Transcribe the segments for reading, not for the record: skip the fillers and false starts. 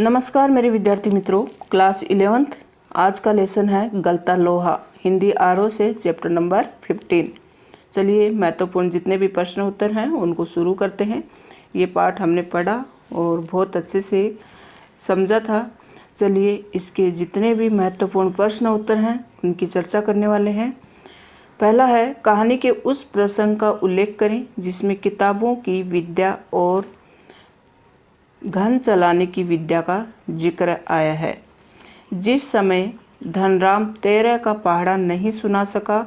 नमस्कार मेरे विद्यार्थी मित्रों, क्लास 11th आज का लेसन है गलता लोहा, हिंदी आरओ से चैप्टर नंबर 15। चलिए महत्वपूर्ण जितने भी प्रश्न उत्तर हैं उनको शुरू करते हैं। ये पाठ हमने पढ़ा और बहुत अच्छे से समझा था। चलिए इसके जितने भी महत्वपूर्ण प्रश्न उत्तर हैं उनकी चर्चा करने वाले हैं। पहला है, कहानी के उस प्रसंग का उल्लेख करें जिसमें किताबों की विद्या और घन चलाने की विद्या का जिक्र आया है। जिस समय धनराम 13 का पहाड़ा नहीं सुना सका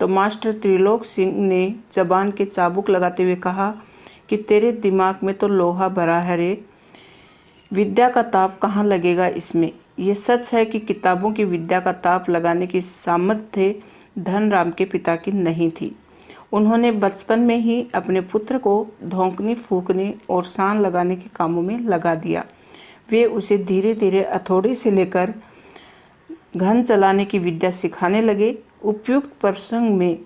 तो मास्टर त्रिलोक सिंह ने जबान के चाबुक लगाते हुए कहा कि तेरे दिमाग में तो लोहा भरा है रे, विद्या का ताप कहाँ लगेगा इसमें। ये सच है कि किताबों की विद्या का ताप लगाने की सामर्थ्य धनराम के पिता की नहीं थी। उन्होंने बचपन में ही अपने पुत्र को धोंकने फूकने और सान लगाने के कामों में लगा दिया। वे उसे धीरे धीरे हथौड़े से लेकर घन चलाने की विद्या सिखाने लगे। उपयुक्त प्रसंग में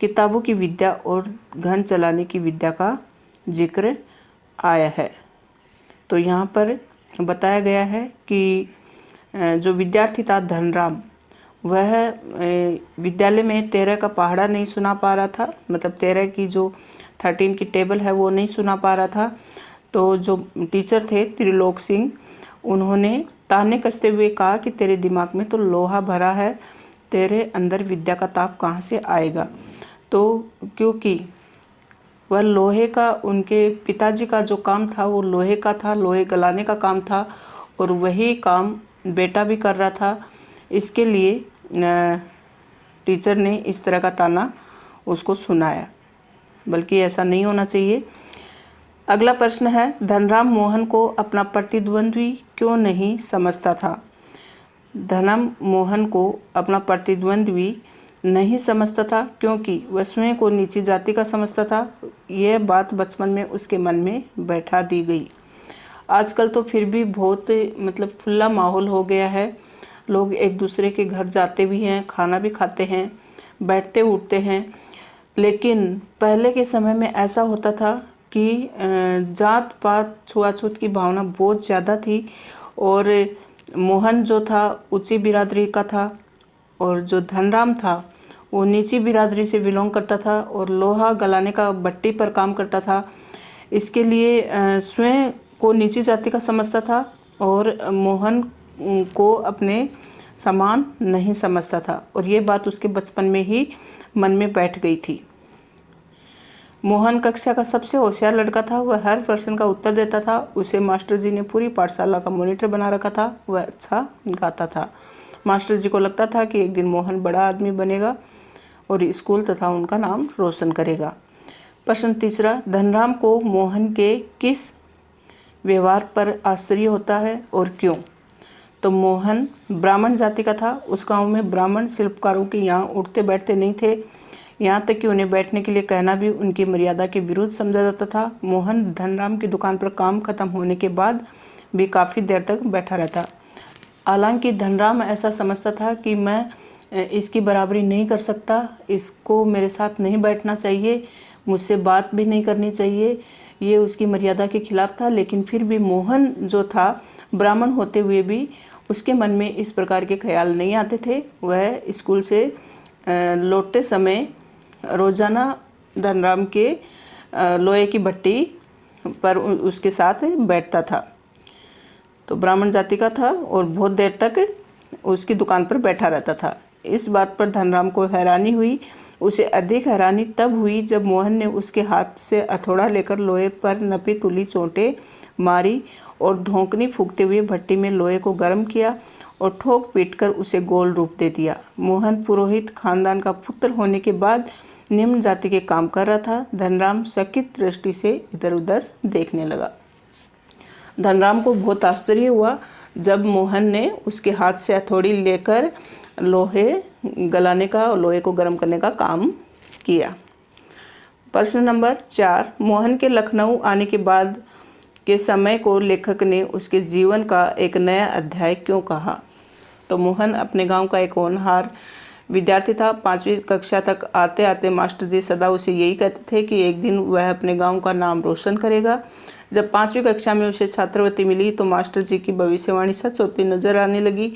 किताबों की विद्या और घन चलाने की विद्या का जिक्र आया है। तो यहाँ पर बताया गया है कि जो विद्यार्थी था धनराम, वह विद्यालय में 13 का पहाड़ा नहीं सुना पा रहा था, मतलब 13 की जो 13 की टेबल है वो नहीं सुना पा रहा था। तो जो टीचर थे त्रिलोक सिंह, उन्होंने ताने कसते हुए कहा कि तेरे दिमाग में तो लोहा भरा है, तेरे अंदर विद्या का ताप कहाँ से आएगा। तो क्योंकि वह लोहे का, उनके पिताजी का जो काम था वो लोहे का था, लोहे गलाने का काम था और वही काम बेटा भी कर रहा था। इसके लिए टीचर ने इस तरह का ताना उसको सुनाया, बल्कि ऐसा नहीं होना चाहिए। अगला प्रश्न है, धनराम मोहन को अपना प्रतिद्वंद्वी क्यों नहीं समझता था। धनम मोहन को अपना प्रतिद्वंद्वी नहीं समझता था क्योंकि वह स्वयं को नीची जाति का समझता था। यह बात बचपन में उसके मन में बैठा दी गई। आजकल तो फिर भी बहुत खुला माहौल हो गया है। लोग एक दूसरे के घर जाते भी हैं, खाना भी खाते हैं, बैठते उठते हैं। लेकिन पहले के समय में ऐसा होता था कि जात पात छुआछूत की भावना बहुत ज़्यादा थी और मोहन जो था ऊंची बिरादरी का था और जो धनराम था वो नीची बिरादरी से बिलोंग करता था और लोहा गलाने का भट्टी पर काम करता था। इसके लिए स्वयं को नीची जाति का समझता था और मोहन को अपने समान नहीं समझता था और ये बात उसके बचपन में ही मन में बैठ गई थी। मोहन कक्षा का सबसे होशियार लड़का था। वह हर प्रश्न का उत्तर देता था। उसे मास्टर जी ने पूरी पाठशाला का मॉनिटर बना रखा था। वह अच्छा गाता था। मास्टर जी को लगता था कि एक दिन मोहन बड़ा आदमी बनेगा और स्कूल तथा उनका नाम रोशन करेगा। प्रश्न तीसरा, धनराम को मोहन के किस व्यवहार पर आश्चर्य होता है और क्यों। तो मोहन ब्राह्मण जाति का था। उस गांव में ब्राह्मण शिल्पकारों के यहाँ उठते बैठते नहीं थे, यहाँ तक कि उन्हें बैठने के लिए कहना भी उनकी मर्यादा के विरुद्ध समझा जाता था। मोहन धनराम की दुकान पर काम खत्म होने के बाद भी काफ़ी देर तक बैठा रहता। हालांकि धनराम ऐसा समझता था कि मैं इसकी बराबरी नहीं कर सकता, इसको मेरे साथ नहीं बैठना चाहिए, मुझसे बात भी नहीं करनी चाहिए, ये उसकी मर्यादा के खिलाफ था। लेकिन फिर भी मोहन जो था, ब्राह्मण होते हुए भी उसके मन में इस प्रकार के ख्याल नहीं आते थे। वह स्कूल से लौटते समय रोज़ाना धनराम के लोहे की भट्टी पर उसके साथ बैठता था। तो ब्राह्मण जाति का था और बहुत देर तक उसकी दुकान पर बैठा रहता था। इस बात पर धनराम को हैरानी हुई। उसे अधिक हैरानी तब हुई जब मोहन ने उसके हाथ से हथौड़ा लेकर लोहे पर नपी तुली चोटें मारी और धोंकनी फूंकते हुए भट्टी में लोहे को गर्म किया और ठोक पीट कर उसे गोल रूप दे दिया। मोहन पुरोहित खानदान का पुत्र होने के बाद निम्न जाति के काम कर रहा था। धनराम सकित दृष्टि से इधर उधर देखने लगा। धनराम को बहुत आश्चर्य हुआ जब मोहन ने उसके हाथ से हथौड़ी लेकर लोहे गलाने का और लोहे को गर्म करने का काम किया। प्रश्न नंबर 4, मोहन के लखनऊ आने के बाद के समय को लेखक ने उसके जीवन का एक नया अध्याय क्यों कहा। तो मोहन अपने गांव का एक होनहार विद्यार्थी था। 5वीं कक्षा तक आते आते मास्टर जी सदा उसे यही कहते थे कि एक दिन वह अपने गांव का नाम रोशन करेगा। जब 5वीं कक्षा में उसे छात्रवृत्ति मिली तो मास्टर जी की भविष्यवाणी सच होती नजर आने लगी।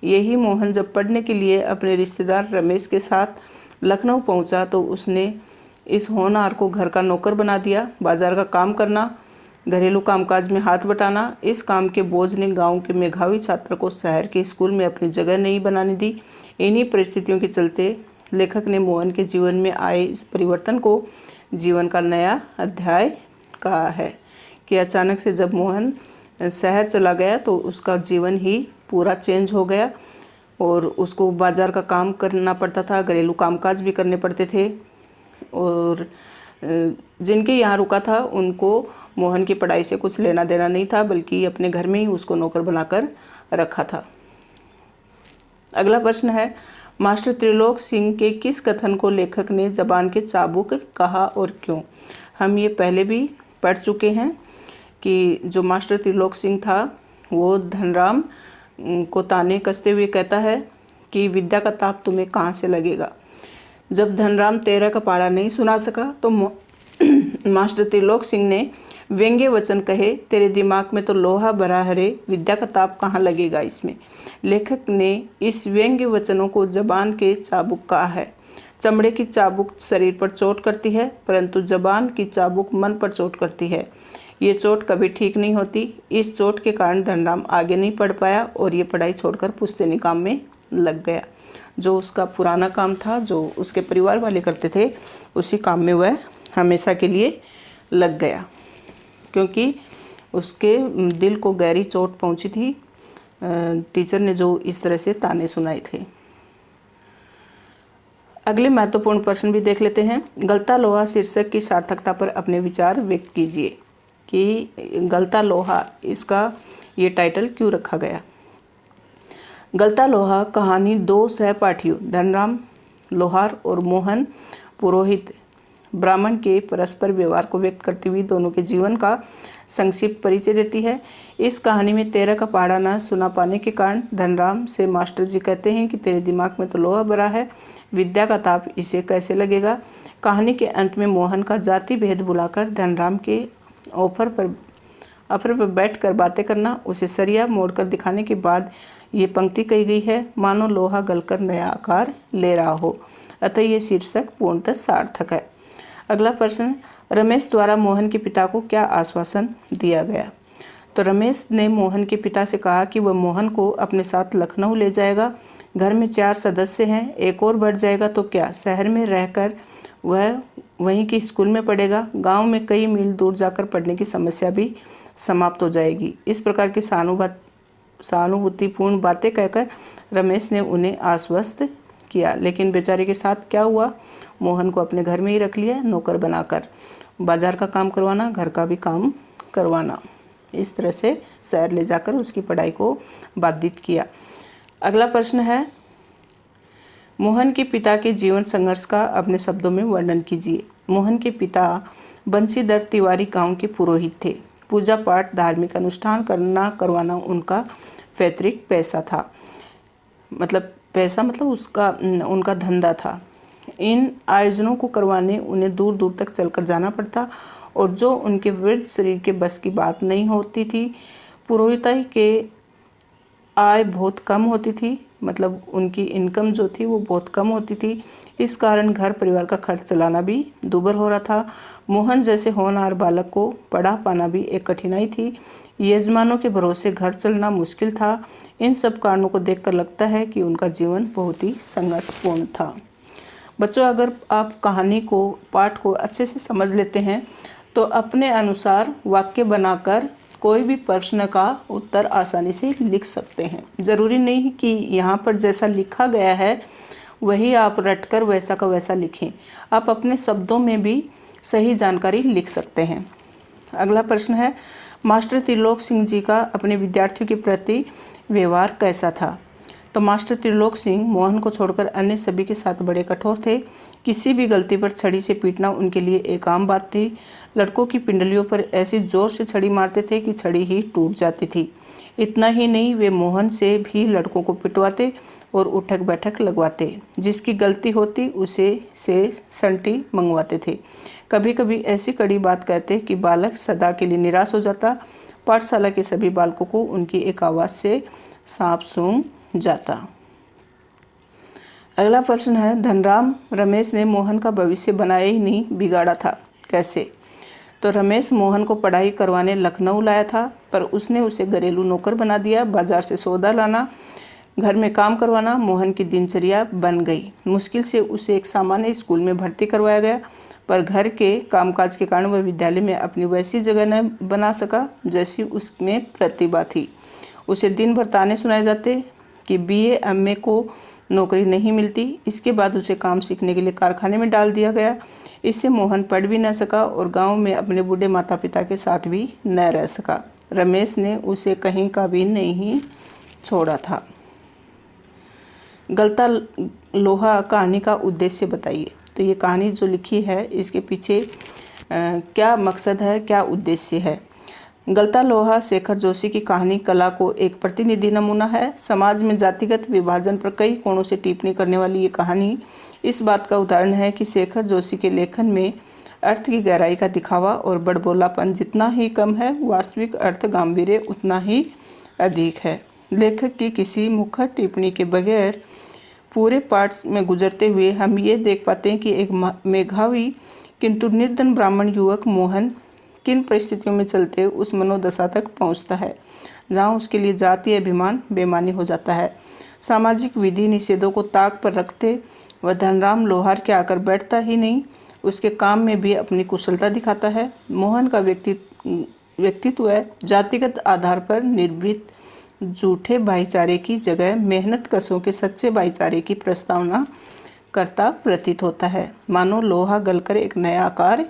यही मोहन जब पढ़ने के लिए अपने रिश्तेदार रमेश के साथ लखनऊ पहुंचा तो उसने इस होनहार को घर का नौकर बना दिया। बाजार का काम करना, घरेलू कामकाज में हाथ बटाना, इस काम के बोझ ने गांव के मेधावी छात्र को शहर के स्कूल में अपनी जगह नहीं बनाने दी। इन्हीं परिस्थितियों के चलते लेखक ने मोहन के जीवन में आए इस परिवर्तन को जीवन का नया अध्याय कहा है कि अचानक से जब मोहन शहर चला गया तो उसका जीवन ही पूरा चेंज हो गया और उसको बाजार का काम करना पड़ता था, घरेलू कामकाज भी करने पड़ते थे और जिनके यहाँ रुका था उनको मोहन की पढ़ाई से कुछ लेना देना नहीं था, बल्कि अपने घर में ही उसको नौकर बनाकर रखा था। अगला प्रश्न है, मास्टर त्रिलोक सिंह के किस कथन को लेखक ने जबान के चाबुक कहा और क्यों? हम ये पहले भी पढ़ चुके हैं कि जो मास्टर त्रिलोक सिंह था वो धनराम को ताने कसते हुए कहता है कि विद्या का ताप तुम्हें कहाँ से लगेगा। जब धनराम 13 का पाड़ा नहीं सुना सका तो मास्टर त्रिलोक सिंह ने व्यंग्य वचन कहे, तेरे दिमाग में तो लोहा भरा है रे, विद्या का ताप कहाँ लगेगा इसमें। लेखक ने इस व्यंग्य वचनों को जबान के चाबुक कहा है। चमड़े की चाबुक शरीर पर चोट करती है, परंतु जबान की चाबुक मन पर चोट करती है। ये चोट कभी ठीक नहीं होती। इस चोट के कारण धनराम आगे नहीं पढ़ पाया और ये पढ़ाई छोड़कर पुश्तैनी काम में लग गया। जो उसका पुराना काम था, जो उसके परिवार वाले करते थे, उसी काम में वह हमेशा के लिए लग गया, क्योंकि उसके दिल को गहरी चोट पहुंची थी टीचर ने जो इस तरह से ताने सुनाए थे। अगले महत्वपूर्ण प्रश्न भी देख लेते हैं। गलता लोहा शीर्षक की सार्थकता पर अपने विचार व्यक्त कीजिए कि गलता लोहा, इसका ये टाइटल क्यों रखा गया। गलता लोहा कहानी दो सहपाठियों धनराम लोहार और मोहन पुरोहित ब्राह्मण के परस्पर व्यवहार को व्यक्त करती हुई दोनों के जीवन का संक्षिप्त परिचय देती है। इस कहानी में 13 का पहाड़ा न सुना पाने के कारण धनराम से मास्टर जी कहते हैं कि तेरे दिमाग में तो लोहा भरा है, विद्या का ताप इसे कैसे लगेगा। कहानी के अंत में मोहन का जाति भेद बुलाकर धनराम के ऑफर पर बैठकर बातें करना, उसे सरिया मोड़कर दिखाने के बाद ये पंक्ति कही गई है, मानो लोहा गलकर नया आकार ले रहा हो। अतः ये शीर्षक पूर्णतः सार्थक है। अगला प्रश्न, रमेश द्वारा मोहन के पिता को क्या आश्वासन दिया गया। तो रमेश ने मोहन के पिता से कहा कि वह मोहन को अपने साथ लखनऊ ले जाएगा। घर में 4 सदस्य हैं, एक और बढ़ जाएगा तो क्या, शहर में रहकर वह वहीं के स्कूल में पढ़ेगा। गांव में कई मील दूर जाकर पढ़ने की समस्या भी समाप्त हो जाएगी। इस प्रकार की सहानुभूतिपूर्ण बातें कहकर रमेश ने उन्हें आश्वस्त किया। लेकिन बेचारे के साथ क्या हुआ, मोहन को अपने घर में ही रख लिया, नौकर बनाकर बाजार का काम करवाना, घर का भी काम करवाना, इस तरह से शहर ले जाकर उसकी पढ़ाई को बाधित किया। अगला प्रश्न है, मोहन के पिता के जीवन संघर्ष का अपने शब्दों में वर्णन कीजिए। मोहन के पिता बंशीधर तिवारी गांव के पुरोहित थे। पूजा पाठ, धार्मिक अनुष्ठान करवाना उनका पैतृक पैसा था, मतलब उनका धंधा था। इन आयोजनों को करवाने उन्हें दूर दूर तक चलकर जाना पड़ता और जो उनके वृद्ध शरीर के बस की बात नहीं होती थी। पुरोहिताई के आय बहुत कम होती थी, मतलब उनकी इनकम जो थी वो बहुत कम होती थी। इस कारण घर परिवार का खर्च चलाना भी दूभर हो रहा था। मोहन जैसे होनहार बालक को पढ़ा पाना भी एक कठिनाई थी। यजमानों के भरोसे घर चलना मुश्किल था। इन सब कारणों को देखकर लगता है कि उनका जीवन बहुत ही संघर्षपूर्ण था। बच्चों, अगर आप कहानी को, पाठ को अच्छे से समझ लेते हैं तो अपने अनुसार वाक्य बनाकर कोई भी प्रश्न का उत्तर आसानी से लिख सकते हैं। ज़रूरी नहीं कि यहाँ पर जैसा लिखा गया है वही आप रटकर वैसा का वैसा लिखें। आप अपने शब्दों में भी सही जानकारी लिख सकते हैं। अगला प्रश्न है, मास्टर त्रिलोक सिंह जी का अपने विद्यार्थियों के प्रति व्यवहार कैसा था। तो मास्टर त्रिलोक सिंह मोहन को छोड़कर अन्य सभी के साथ बड़े कठोर थे। किसी भी गलती पर छड़ी से पीटना उनके लिए एक आम बात थी। लड़कों की पिंडलियों पर ऐसी जोर से छड़ी मारते थे कि छड़ी ही टूट जाती थी। इतना ही नहीं, वे मोहन से भी लड़कों को पिटवाते और उठक बैठक लगवाते। जिसकी गलती होती उसे से संटी मंगवाते थे। कभी कभी ऐसी कड़ी बात कहते कि बालक सदा के लिए निराश हो जाता। पाठशाला के सभी बालकों को उनकी एक आवाज़ से सांप सूंघ जाता। अगला प्रश्न है, धनराम रमेश ने मोहन का भविष्य बनाया ही नहीं, बिगाड़ा था, कैसे? तो रमेश मोहन को पढ़ाई करवाने लखनऊ लाया था, पर उसने उसे घरेलू नौकर बना दिया। बाजार से सौदा लाना, घर में काम करवाना मोहन की दिनचर्या बन गई। मुश्किल से उसे एक सामान्य स्कूल में भर्ती करवाया गया, पर घर के कामकाज के कारण वह विद्यालय में अपनी वैसी जगह न बना सका जैसी उसमें प्रतिभा थी। उसे दिन भर ताने सुनाए जाते कि BA MA को नौकरी नहीं मिलती। इसके बाद उसे काम सीखने के लिए कारखाने में डाल दिया गया। इससे मोहन पढ़ भी न सका और गांव में अपने बूढ़े माता पिता के साथ भी न रह सका। रमेश ने उसे कहीं का भी नहीं छोड़ा था। गलता लोहा कहानी का उद्देश्य बताइए। तो ये कहानी जो लिखी है इसके पीछे क्या मकसद है, क्या उद्देश्य है? गलता लोहा शेखर जोशी की कहानी कला को एक प्रतिनिधि नमूना है। समाज में जातिगत विभाजन पर कई कोणों से टिप्पणी करने वाली ये कहानी इस बात का उदाहरण है कि शेखर जोशी के लेखन में अर्थ की गहराई का दिखावा और बड़बोलापन जितना ही कम है, वास्तविक अर्थ गांभीर्य उतना ही अधिक है। लेखक की किसी मुखर टिप्पणी के बगैर पूरे पाठ में गुजरते हुए हम ये देख पाते हैं कि एक मेधावी किंतु निर्धन ब्राह्मण युवक मोहन किन परिस्थितियों में चलते उस मनोदशा तक पहुंचता है जहां उसके लिए जातीय अभिमान बेमानी हो जाता है। सामाजिक विधि निषेधों को ताक पर रखते वह धनराम लोहार के आकर बैठता ही नहीं, उसके काम में भी अपनी कुशलता दिखाता है। मोहन का व्यक्तित्व जातिगत आधार पर निर्भीत झूठे भाईचारे की जगह मेहनत कशों के सच्चे भाईचारे की प्रस्तावना करता प्रतीत होता है, मानो लोहा गलकर एक नया आकार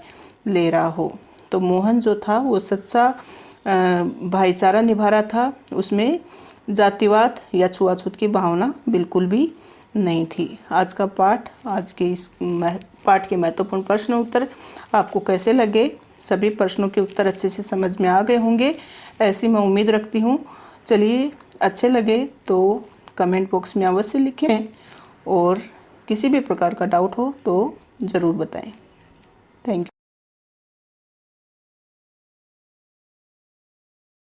ले रहा हो। तो मोहन जो था वो सच्चा भाईचारा निभा रहा था, उसमें जातिवाद या छुआछूत की भावना बिल्कुल भी नहीं थी। आज का पाठ, आज के इस पाठ के महत्वपूर्ण प्रश्न उत्तर आपको कैसे लगे? सभी प्रश्नों के उत्तर अच्छे से समझ में आ गए होंगे, ऐसी मैं उम्मीद रखती हूँ। चलिए, अच्छे लगे तो कमेंट बॉक्स में अवश्य लिखें और किसी भी प्रकार का डाउट हो तो ज़रूर बताएं।